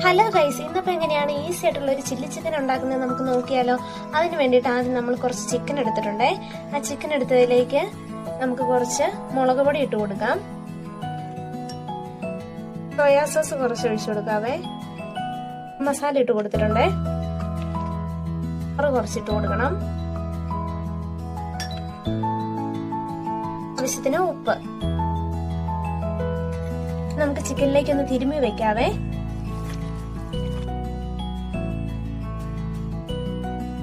Hello guys, ഇന്നിപ്പോൾ എങ്ങനെയാണ് easy ആയിട്ടുള്ള ഒരു ചില്ലി ചിക്കൻ ഉണ്ടാക്കുന്നത് നമുക്ക് നോക്കിയാലോ. അതിന് വേണ്ടിയിട്ട് ആദ്യം നമ്മൾ കുറച്ച് ചിക്കൻ എടുത്തിട്ടുണ്ടേ. ആ ചിക്കൻ എടുത്തതിലേക്ക് നമുക്ക് കുറച്ച് മുളക് പൊടി ഇട്ട് കൊടുക്കാം. സോയാ സോസ് കുറച്ച് ഒഴിച്ചു കൊടുക്കാവേ. മസാല ഇട്ട് കൊടുത്തിട്ടുണ്ടേ. കുറച്ചിട്ട് കൊടുക്കണം. ആവശ്യത്തിന് ഉപ്പ്. നമുക്ക് ചിക്കനിലേക്ക് ഒന്ന് തിരുമ്മി വെക്കാവേ.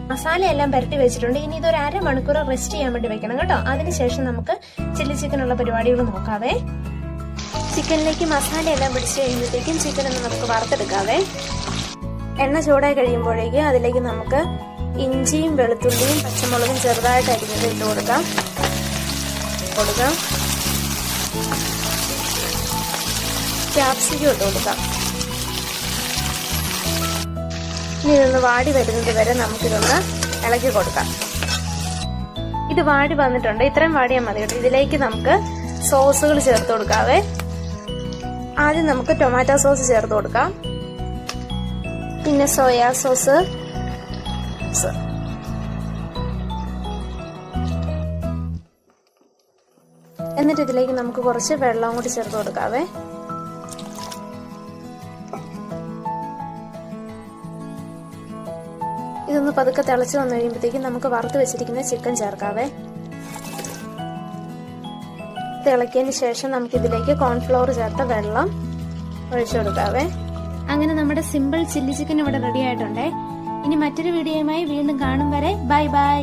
മസാലയെല്ലാം പുരട്ടി വെച്ചിട്ടുണ്ട്. ഇനി ഇതൊരു അരമണിക്കൂർ റെസ്റ്റ് ചെയ്യാൻ വേണ്ടി വെക്കണം കേട്ടോ. അതിനുശേഷം നമുക്ക് ചില്ലി ചിക്കനുള്ള പരിപാടികൾ നോക്കാവേ. ചിക്കനിലേക്ക് മസാലയെല്ലാം പിടിച്ചു കഴിയുമ്പോഴത്തേക്കും ചിക്കൻ ഒന്ന് നമുക്ക് വറുത്തെടുക്കാവേ. എണ്ണ ചൂടായി കഴിയുമ്പോഴേക്കും അതിലേക്ക് നമുക്ക് ഇഞ്ചിയും വെളുത്തുള്ളിയും പച്ചമുളകും ചെറുതായിട്ട് അരിഞ്ഞത് ഇട്ട് കൊടുക്കാം. ക്യാപ്സിക്കം ഇട്ട് കൊടുക്കാം. ഇനി ഇതൊന്ന് വാടി വരുന്നത് വരെ നമുക്കിതൊന്ന് ഇളക്കി കൊടുക്കാം. ഇത് വാടി വന്നിട്ടുണ്ട്. ഇത്രയും വാടിയാൽ മതി കേട്ടോ. ഇതിലേക്ക് നമുക്ക് സോസുകൾ ചേർത്ത് കൊടുക്കാവേ. ആദ്യം നമുക്ക് ടൊമാറ്റോ സോസ് ചേർത്ത് കൊടുക്കാം. പിന്നെ സോയാ സോസ്, എന്നിട്ട് ഇതിലേക്ക് നമുക്ക് കുറച്ച് വെള്ളം കൂടി ചേർത്ത് കൊടുക്കാവേ. ഇതൊന്ന് പതുക്കെ തിളച്ച് വന്നു കഴിയുമ്പോഴത്തേക്കും നമുക്ക് വറുത്ത് വെച്ചിരിക്കുന്ന ചിക്കൻ ചേർക്കാവേ. തിളക്കിയതിന് ശേഷം നമുക്ക് ഇതിലേക്ക് കോൺഫ്ലവർ ചേർത്ത വെള്ളം ഒഴിച്ചു കൊടുക്കാവേ. അങ്ങനെ നമ്മുടെ സിമ്പിൾ ചില്ലി ചിക്കൻ ഇവിടെ റെഡി ആയിട്ടുണ്ടേ. ഇനി മറ്റൊരു വീഡിയോയുമായി വീണ്ടും കാണും വരെ ബൈ ബൈ.